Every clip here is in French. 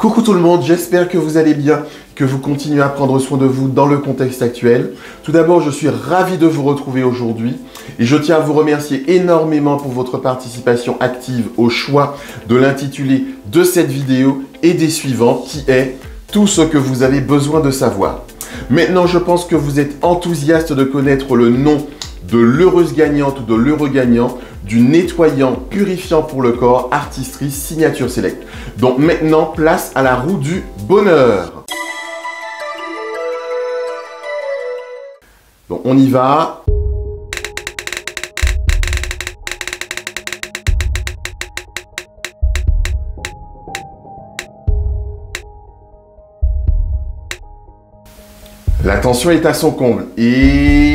Coucou tout le monde, j'espère que vous allez bien, que vous continuez à prendre soin de vous dans le contexte actuel. Tout d'abord, je suis ravi de vous retrouver aujourd'hui et je tiens à vous remercier énormément pour votre participation active au choix de l'intitulé de cette vidéo et des suivantes qui est « Tout ce que vous avez besoin de savoir ». Maintenant, je pense que vous êtes enthousiaste de connaître le nom de l'heureuse gagnante ou de l'heureux gagnant du nettoyant purifiant pour le corps Artistry Signature Select. Donc maintenant, place à la roue du bonheur. Donc on y va. La tension est à son comble et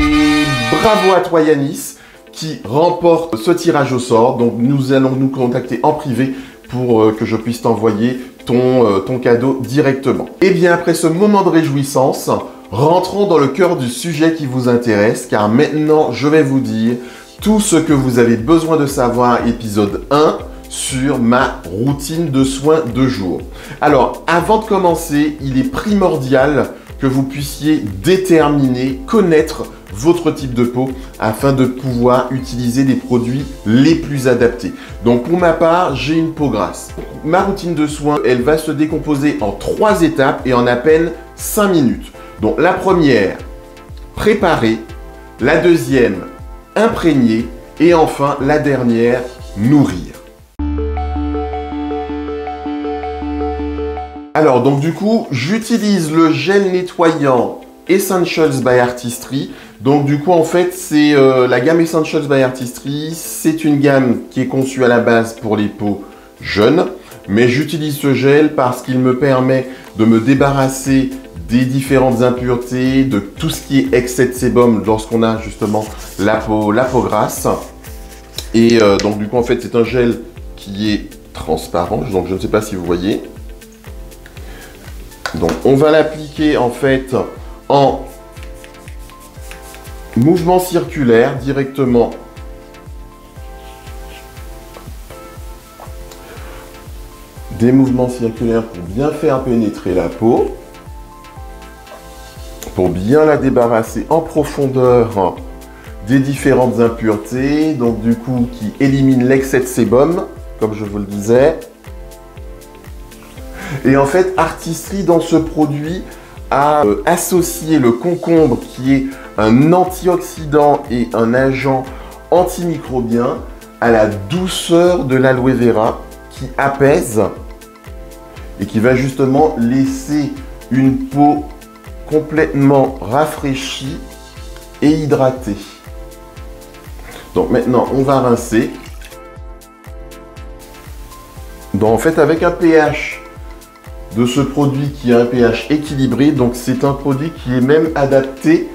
bravo à toi Yanis qui remporte ce tirage au sort. Donc nous allons nous contacter en privé pour que je puisse t'envoyer ton cadeau directement. Et bien après ce moment de réjouissance, rentrons dans le cœur du sujet qui vous intéresse, car maintenant je vais vous dire tout ce que vous avez besoin de savoir, épisode 1, sur ma routine de soins de jour. Alors avant de commencer, il est primordial que vous puissiez déterminer, connaître votre type de peau afin de pouvoir utiliser les produits les plus adaptés. Donc pour ma part, j'ai une peau grasse. Ma routine de soins, elle va se décomposer en 3 étapes et en à peine 5 minutes. Donc la première, préparer. La deuxième, imprégner. Et enfin, la dernière, nourrir. Alors donc du coup, j'utilise le gel nettoyant Essentials by Artistry. Donc du coup en fait c'est la gamme Essentials by Artistry. C'est une gamme qui est conçue à la base pour les peaux jeunes. Mais j'utilise ce gel parce qu'il me permet de me débarrasser des différentes impuretés, de tout ce qui est excès de sébum lorsqu'on a justement la peau grasse. Et donc du coup en fait c'est un gel qui est transparent. Donc je ne sais pas si vous voyez. Donc on va l'appliquer en fait en mouvement circulaire directement des mouvements circulaires pour bien faire pénétrer la peau, pour bien la débarrasser en profondeur des différentes impuretés, donc du coup qui élimine l'excès de sébum comme je vous le disais. Et en fait, Artistry, dans ce produit, a associé le concombre, qui est un antioxydant et un agent antimicrobien, à la douceur de l'aloe vera, qui apaise et qui va justement laisser une peau complètement rafraîchie et hydratée. Donc maintenant, on va rincer. Donc en fait, avec un pH de ce produit qui a un pH équilibré, donc c'est un produit qui est même adapté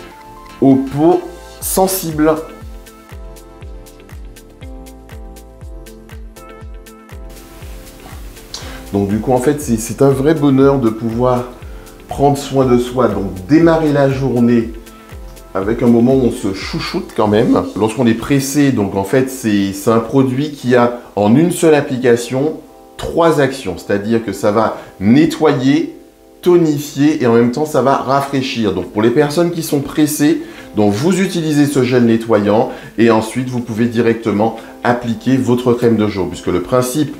aux peaux sensibles. Donc du coup en fait c'est un vrai bonheur de pouvoir prendre soin de soi, donc démarrer la journée avec un moment où on se chouchoute quand même. Lorsqu'on est pressé, donc en fait c'est un produit qui a en une seule application 3 actions, c'est-à-dire que ça va nettoyer, tonifier et en même temps ça va rafraîchir. Donc pour les personnes qui sont pressées, donc vous utilisez ce gel nettoyant et ensuite vous pouvez directement appliquer votre crème de jour, puisque le principe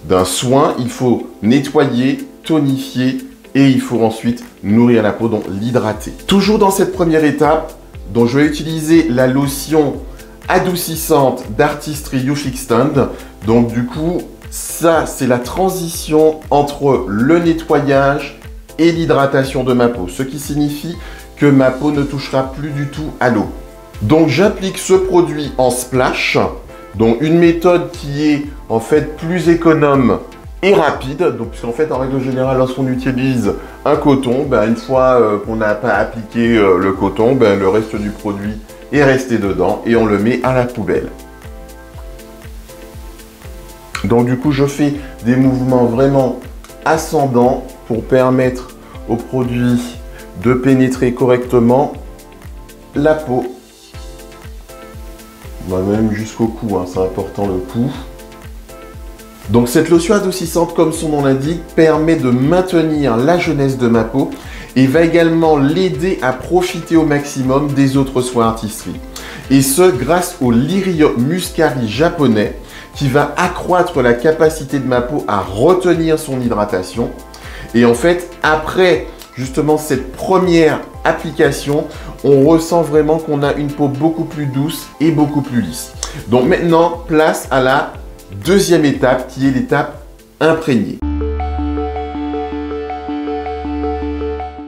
d'un soin, il faut nettoyer, tonifier et il faut ensuite nourrir la peau, donc l'hydrater. Toujours dans cette première étape, donc je vais utiliser la lotion adoucissante d'Artistry You Fix Stand. Donc du coup, ça, c'est la transition entre le nettoyage et l'hydratation de ma peau, ce qui signifie que ma peau ne touchera plus du tout à l'eau. Donc, j'applique ce produit en splash, donc une méthode qui est en fait plus économe et rapide. Donc, puisqu'en fait, en règle générale, lorsqu'on utilise un coton, une fois qu'on n'a pas appliqué le coton, le reste du produit est resté dedans et on le met à la poubelle. Donc du coup, je fais des mouvements vraiment ascendants pour permettre au produit de pénétrer correctement la peau. Même jusqu'au cou, hein, c'est important le cou. Donc cette lotion adoucissante, comme son nom l'indique, permet de maintenir la jeunesse de ma peau et va également l'aider à profiter au maximum des autres soins Artistry. Et ce, grâce au Lirio Muscari japonais qui va accroître la capacité de ma peau à retenir son hydratation. Et en fait, après justement cette première application, on ressent vraiment qu'on a une peau beaucoup plus douce et beaucoup plus lisse. Donc maintenant, place à la deuxième étape qui est l'étape imprégnée.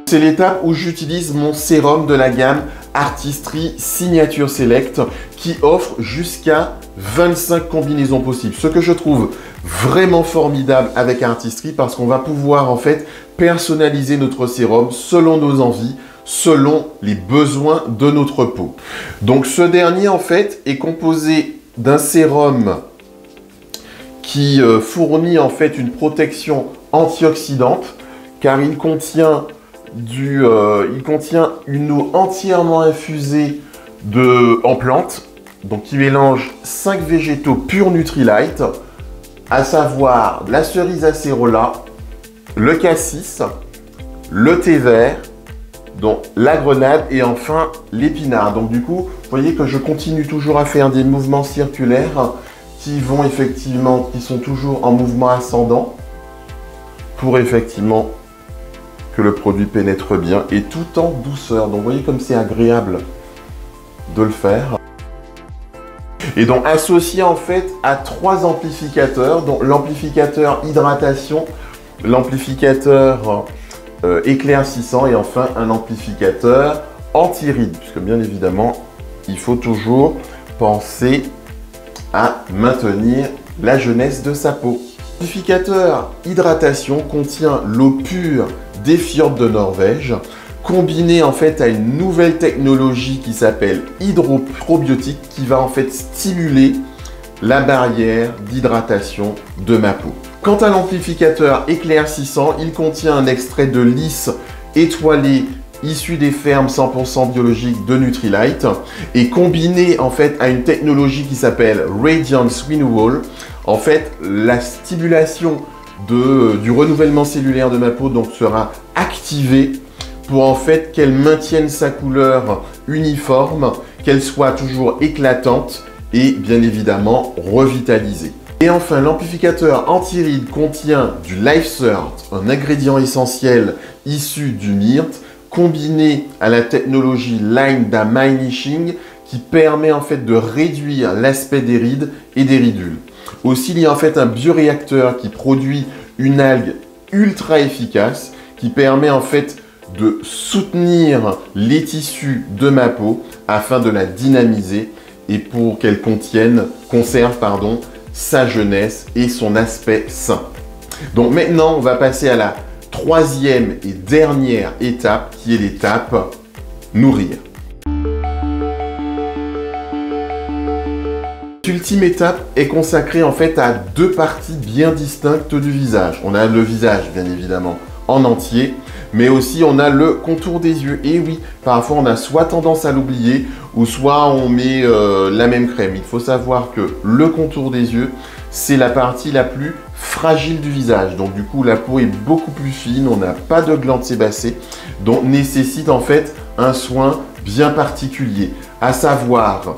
C'est l'étape où j'utilise mon sérum de la gamme Artistry Signature Select qui offre jusqu'à 25 combinaisons possibles. Ce que je trouve vraiment formidable avec Artistry parce qu'on va pouvoir en fait personnaliser notre sérum selon nos envies, selon les besoins de notre peau. Donc ce dernier en fait est composé d'un sérum qui fournit en fait une protection antioxydante car il contient une eau entièrement infusée en plantes, donc qui mélange 5 végétaux pur Nutrilite, à savoir la cerise acérola, le cassis, le thé vert, donc la grenade et enfin l'épinard. Donc du coup, vous voyez que je continue toujours à faire des mouvements circulaires qui sont toujours en mouvement ascendant pour effectivement que le produit pénètre bien et tout en douceur. Donc vous voyez comme c'est agréable de le faire. Et donc associé en fait à 3 amplificateurs, donc l'amplificateur hydratation, l'amplificateur éclaircissant et enfin un amplificateur anti-rides, puisque bien évidemment il faut toujours penser à maintenir la jeunesse de sa peau. L'amplificateur hydratation contient l'eau pure des fjords de Norvège, combinée en fait à une nouvelle technologie qui s'appelle hydroprobiotique qui va en fait stimuler la barrière d'hydratation de ma peau. Quant à l'amplificateur éclaircissant, il contient un extrait de lys étoilé issu des fermes 100% biologiques de Nutrilite et combiné en fait à une technologie qui s'appelle Radiance Renewal. En fait, la stimulation du renouvellement cellulaire de ma peau donc sera activée pour en fait qu'elle maintienne sa couleur uniforme, qu'elle soit toujours éclatante et bien évidemment revitalisée. Et enfin, l'amplificateur anti-rides contient du LifeCert, un ingrédient essentiel issu du myrte, combiné à la technologie Line Diminishing qui permet en fait de réduire l'aspect des rides et des ridules. Aussi, il y a en fait un bioréacteur qui produit une algue ultra efficace qui permet en fait de soutenir les tissus de ma peau afin de la dynamiser et pour qu'elle conserve sa jeunesse et son aspect sain. Donc maintenant, on va passer à la troisième et dernière étape qui est l'étape nourrir. L'ultime étape est consacrée en fait à 2 parties bien distinctes du visage. On a le visage bien évidemment en entier, mais aussi on a le contour des yeux. Et oui, parfois on a soit tendance à l'oublier ou soit on met la même crème. Il faut savoir que le contour des yeux, c'est la partie la plus fragile du visage. Donc du coup, la peau est beaucoup plus fine, on n'a pas de glandes sébacées, donc nécessite en fait un soin bien particulier, à savoir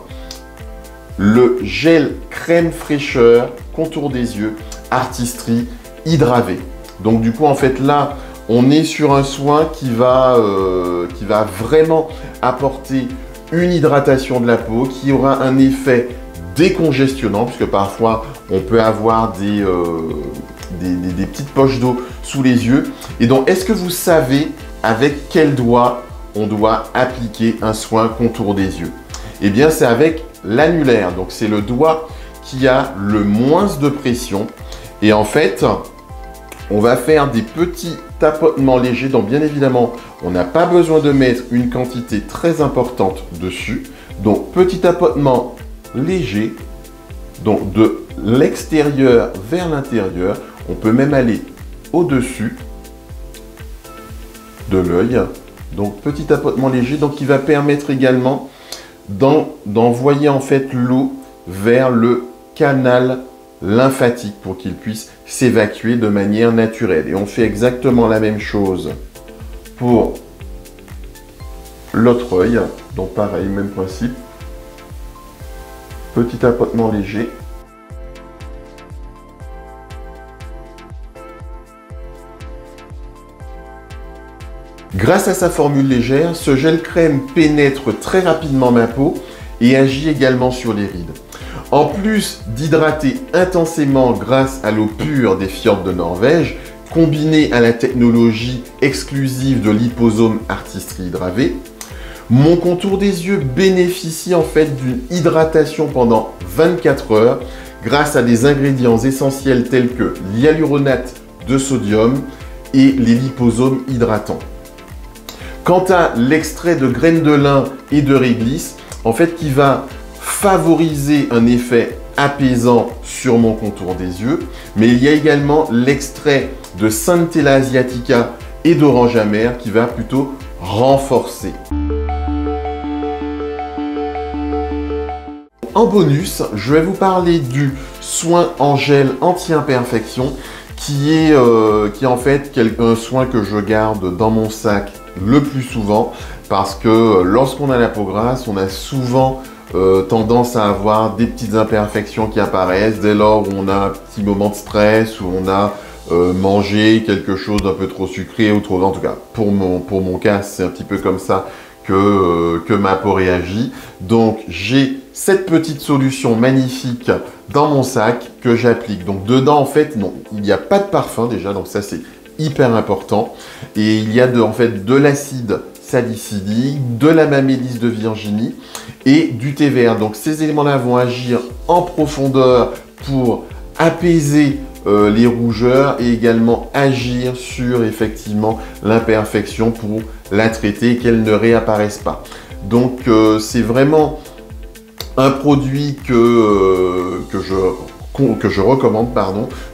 le gel crème fraîcheur contour des yeux Artistry Hydravé. Donc du coup en fait là on est sur un soin qui va vraiment apporter une hydratation de la peau qui aura un effet décongestionnant puisque parfois on peut avoir des petites poches d'eau sous les yeux. Et donc est-ce que vous savez avec quel doigt on doit appliquer un soin contour des yeux? Eh bien c'est avec l'annulaire, donc c'est le doigt qui a le moins de pression et en fait on va faire des petits tapotements légers. Donc bien évidemment on n'a pas besoin de mettre une quantité très importante dessus, donc petit tapotement léger, donc de l'extérieur vers l'intérieur. On peut même aller au-dessus de l'œil, donc petit tapotement léger, donc qui va permettre également d'envoyer en fait l'eau vers le canal lymphatique pour qu'il puisse s'évacuer de manière naturelle. Et on fait exactement la même chose pour l'autre œil. Donc pareil, même principe. Petit tapotement léger. Grâce à sa formule légère, ce gel crème pénètre très rapidement ma peau et agit également sur les rides. En plus d'hydrater intensément grâce à l'eau pure des fjords de Norvège, combinée à la technologie exclusive de liposome artistrie hydravée, mon contour des yeux bénéficie en fait d'une hydratation pendant 24 heures grâce à des ingrédients essentiels tels que l'hyaluronate de sodium et les liposomes hydratants. Quant à l'extrait de graines de lin et de réglisse, en fait, qui va favoriser un effet apaisant sur mon contour des yeux, mais il y a également l'extrait de Centella asiatica et d'orange amère qui va plutôt renforcer. En bonus, je vais vous parler du soin en gel anti-imperfection qui est en fait un soin que je garde dans mon sac le plus souvent parce que lorsqu'on a la peau grasse, on a souvent tendance à avoir des petites imperfections qui apparaissent dès lors où on a un petit moment de stress, où on a mangé quelque chose d'un peu trop sucré ou trop... En tout cas, pour mon cas, c'est un petit peu comme ça que ma peau réagit. Donc, j'ai cette petite solution magnifique dans mon sac que j'applique. Donc, dedans, en fait, non, il n'y a pas de parfum déjà, donc ça, c'est hyper important. Et il y a en fait de l'acide salicylique, de la mamélisse de Virginie et du thé vert. Donc, ces éléments-là vont agir en profondeur pour apaiser les rougeurs et également agir sur effectivement l'imperfection pour la traiter et qu'elle ne réapparaisse pas. Donc c'est vraiment un produit que je recommande,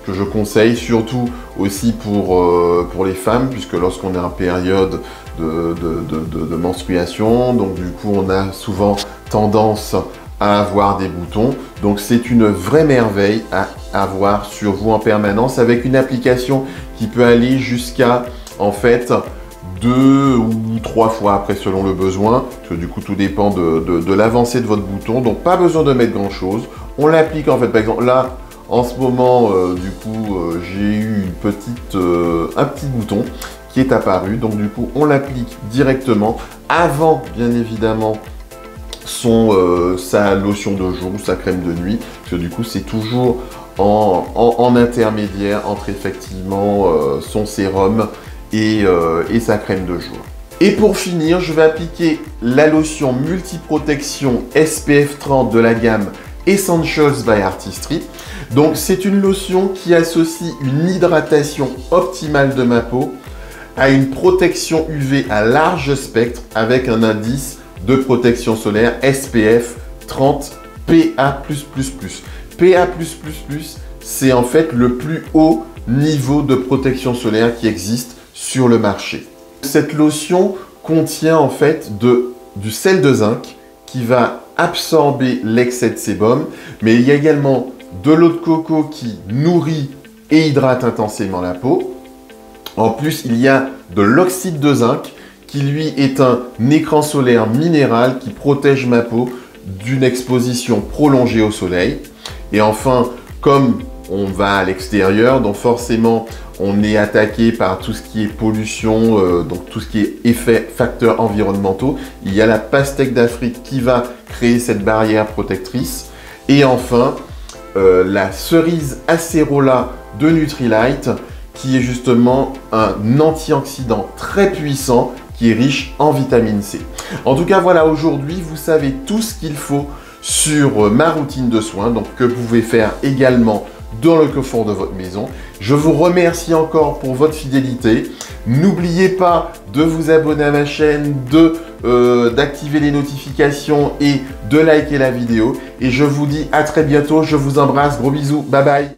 que je conseille surtout aussi pour les femmes, puisque lorsqu'on est en période de menstruation, donc du coup on a souvent tendance à avoir des boutons. Donc c'est une vraie merveille à avoir sur vous en permanence avec une application qui peut aller jusqu'à en fait 2 ou 3 fois après selon le besoin, parce que du coup tout dépend de l'avancée de votre bouton. Donc pas besoin de mettre grand chose. On l'applique en fait, par exemple là en ce moment du coup j'ai eu un petit bouton qui est apparu. Donc du coup on l'applique directement avant bien évidemment sa lotion de jour ou sa crème de nuit, parce que du coup c'est toujours en intermédiaire entre effectivement son sérum et sa crème de jour. Et pour finir, je vais appliquer la lotion multiprotection SPF 30 de la gamme Essentials by Artistry. Donc c'est une lotion qui associe une hydratation optimale de ma peau à une protection UV à large spectre avec un indice de protection solaire SPF 30 PA+++. PA+++, c'est en fait le plus haut niveau de protection solaire qui existe sur le marché. Cette lotion contient en fait du sel de zinc qui va absorber l'excès de sébum, mais il y a également de l'eau de coco qui nourrit et hydrate intensément la peau. En plus, il y a de l'oxyde de zinc qui lui est un écran solaire minéral qui protège ma peau d'une exposition prolongée au soleil. Et enfin, comme on va à l'extérieur, donc forcément on est attaqué par tout ce qui est pollution, donc tout ce qui est effets, facteurs environnementaux. Il y a la pastèque d'Afrique qui va créer cette barrière protectrice. Et enfin, la cerise acérola de Nutrilite qui est justement un antioxydant très puissant qui est riche en vitamine C. En tout cas, voilà, aujourd'hui, vous savez tout ce qu'il faut sur ma routine de soins, donc que vous pouvez faire également dans le confort de votre maison. Je vous remercie encore pour votre fidélité. N'oubliez pas de vous abonner à ma chaîne, d'activer les notifications et de liker la vidéo. Et je vous dis à très bientôt. Je vous embrasse. Gros bisous. Bye bye.